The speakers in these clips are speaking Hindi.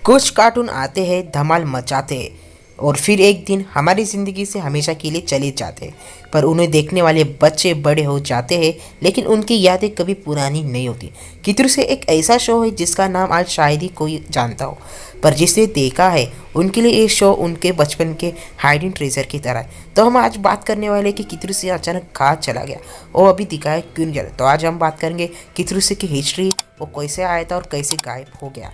कुछ कार्टून आते हैं, धमाल मचाते हैं और फिर एक दिन हमारी ज़िंदगी से हमेशा के लिए चले जाते हैं। पर उन्हें देखने वाले बच्चे बड़े हो जाते हैं, लेकिन उनकी यादें कभी पुरानी नहीं होती। कितरू से एक ऐसा शो है जिसका नाम आज शायद ही कोई जानता हो, पर जिसने देखा है उनके लिए ये शो उनके बचपन के हाइडिंग ट्रेजर की तरह है। तो हम आज बात करने वाले कि कितरू से अचानक कहाँ चला गया और अभी दिखाया क्यों नहीं चला। तो आज हम बात करेंगे कितरू से की हिस्ट्री, वो कैसे आया था और कैसे गायब हो गया।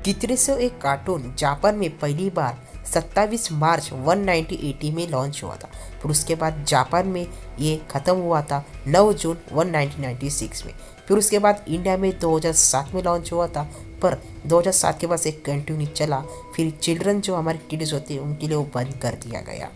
कितरू एक कार्टून जापान में पहली बार 27 मार्च 1980 में लॉन्च हुआ था। फिर उसके बाद जापान में ये ख़त्म हुआ था 9 जून 1996 में। फिर उसके बाद इंडिया में 2007 में लॉन्च हुआ था, पर 2007 के बाद एक कंटिन्यू चला। फिर चिल्ड्रन जो हमारे किड्स होते हैं उनके लिए वो बंद कर दिया गया।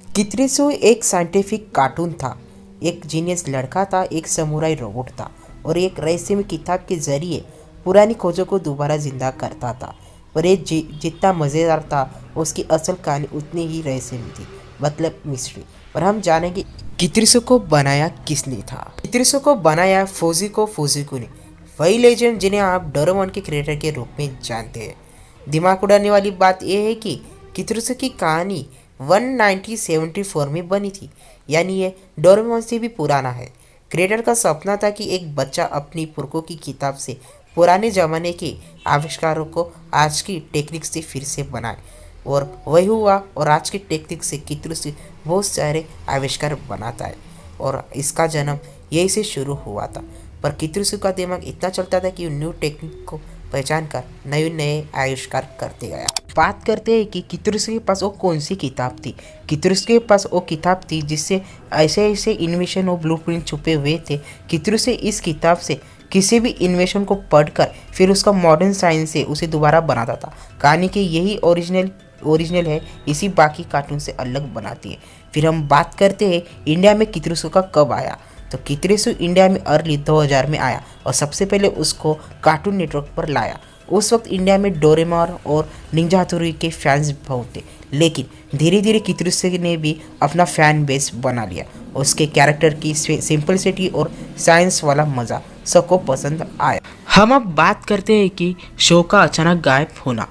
कितरू एक साइंटिफिक कार्टून था। एक जीनियस लड़का था, एक समुराई रोबोट था और एक रहस्यमय किताब के जरिए पुरानी खोजों को दोबारा जिंदा करता था। पर ये जितना मज़ेदार था उसकी असल कहानी उतनी ही रहस्यमय थी, मतलब मिस्ट्री। और हम जानेंगे कितरू को बनाया किसने था। कितरू को बनाया फुजिको फुजिको ने, वही लेजेंड जिन्हें आप डोरेमोन के क्रिएटर के रूप में जानते हैं। दिमाग उड़ाने वाली बात यह है कि कितरू की कहानी 1974 में बनी थी, यानी ये डोरेमोन से भी पुराना है। क्रिएटर का सपना था कि एक बच्चा अपनी पुरखों की किताब से पुराने ज़माने के आविष्कारों को आज की टेक्निक से फिर से बनाए, और वही हुआ। और आज की टेक्निक से कितरू से बहुत सारे आविष्कार बनाता है और इसका जन्म यही से शुरू हुआ था। पर कितरू का दिमाग इतना चलता था कि न्यू टेक्निक को पहचान कर नए नए आविष्कार करते गया। बात करते हैं कि कितरू के पास वो कौन सी किताब थी। कितरू के पास वो किताब थी जिससे ऐसे ऐसे इन्वेशन और ब्लूप्रिंट छुपे हुए थे। कितरू से इस किताब से किसी भी इन्वेशन को पढ़कर फिर उसका मॉडर्न साइंस से उसे दोबारा बनाता था। कहानी की यही ओरिजिनल है, इसी बाकी कार्टून से अलग बनाती है। फिर हम बात करते हैं इंडिया में कितरू का कब आया। तो कितरू इंडिया में अर्ली 2000 में आया और सबसे पहले उसको कार्टून नेटवर्क पर लाया। उस वक्त इंडिया में डोरेमोन और निंजा हथौड़ी के फैंस बहुत थे, लेकिन धीरे धीरे कितरू ने भी अपना फैन बेस बना लिया। उसके कैरेक्टर की सिंपलिसिटी और साइंस वाला मज़ा सबको पसंद आया। हम अब बात करते हैं कि शो का अचानक गायब होना।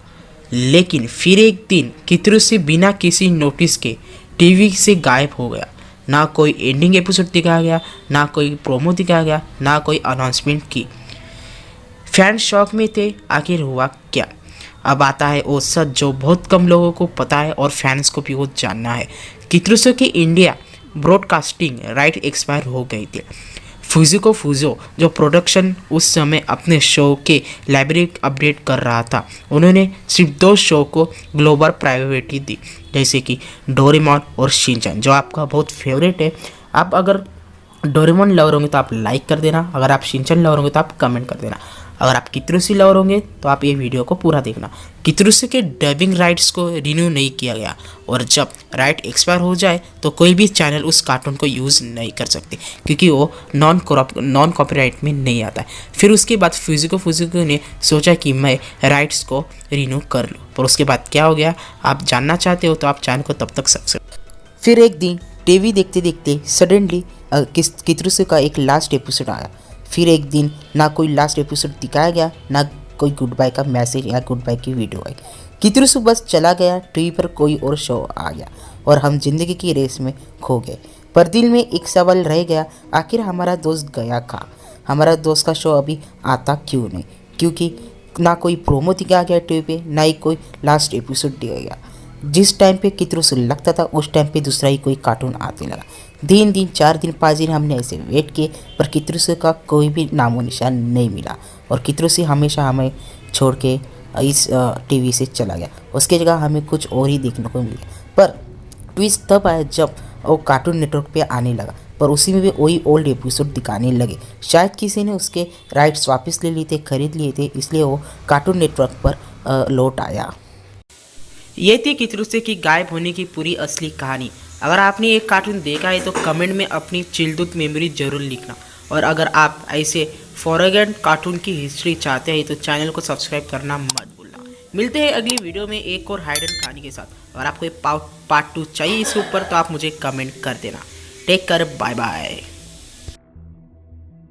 लेकिन फिर एक दिन कितरू बिना किसी नोटिस के टीवी से गायब हो गया। ना कोई एंडिंग एपिसोड दिखाया गया, ना कोई प्रोमो दिखाया गया, ना कोई अनाउंसमेंट की। फैन शॉक में थे, आखिर हुआ क्या। अब आता है वो सच जो बहुत कम लोगों को पता है और फैंस को भी वो जानना है। कितरू की इंडिया ब्रॉडकास्टिंग राइट एक्सपायर हो गई थी। फुजिको फुजो जो प्रोडक्शन उस समय अपने शो के लाइब्रेरी अपडेट कर रहा था, उन्होंने सिर्फ 2 शो को ग्लोबल प्रायोरिटी दी, जैसे कि डोरेमोन और शिनचैन जो आपका बहुत फेवरेट है। आप अगर डोरेमोन लवर होंगे तो आप लाइक कर देना, अगर आप शिनचैन लवर होंगे तो आप कमेंट कर देना, अगर आप कितरू लवर होंगे तो आप ये वीडियो को पूरा देखना। कितरू के डबिंग राइट्स को रिन्यू नहीं किया गया और जब राइट एक्सपायर हो जाए तो कोई भी चैनल उस कार्टून को यूज़ नहीं कर सकते, क्योंकि वो नॉन कॉपीराइट में नहीं आता है। फिर उसके बाद फुजिको ने सोचा कि मैं राइट्स को रिन्यू कर लूँ, पर उसके बाद क्या हो गया आप जानना चाहते हो तो आप चैनल को तब तक सब्सक्राइब। फिर एक दिन टीवी देखते देखते सडनली कितरू का एक लास्ट एपिसोड आया। फिर एक दिन ना कोई लास्ट एपिसोड दिखाया गया, ना कोई गुड बाय का मैसेज या गुड बाय की वीडियो आई। कितरू बस चला गया, टीवी पर कोई और शो आ गया और हम जिंदगी की रेस में खो गए। पर दिल में एक सवाल रह गया, आखिर हमारा दोस्त गया कहाँ। हमारा दोस्त का शो अभी आता क्यों नहीं, क्योंकि ना कोई प्रोमो दिखाया गया टीवी पे, ना ही कोई लास्ट एपिसोड दिया गया। जिस टाइम पे कितरू लगता था उस टाइम पे दूसरा ही कोई कार्टून आने लगा। 3 दिन 4 दिन 5 दिन हमने ऐसे वेट किए, पर कितरू का कोई भी नामो निशान नहीं मिला और कितरू हमेशा हमें छोड़ के इस टीवी से चला गया। उसकी जगह हमें कुछ और ही देखने को मिला। पर ट्विस्ट तब आया जब वो कार्टून नेटवर्क पे आने लगा, पर उसी में भी वही ओल्ड एपिसोड दिखाने लगे। शायद किसी ने उसके राइट्स वापस ले लिए थे, खरीद लिए थे, इसलिए वो कार्टून नेटवर्क पर लौट आया। ये थी कितरू की गायब होने की पूरी असली कहानी। अगर आपने एक कार्टून देखा है तो कमेंट में अपनी चिल्डहुड मेमोरी जरूर लिखना, और अगर आप ऐसे फॉरगॉटन कार्टून की हिस्ट्री चाहते हैं तो चैनल को सब्सक्राइब करना मत भूलना। मिलते हैं अगली वीडियो में एक और हाइडन कहानी के साथ। अगर आपको पार्ट 2 चाहिए इसके ऊपर तो आप मुझे कमेंट कर देना। Take care, bye bye.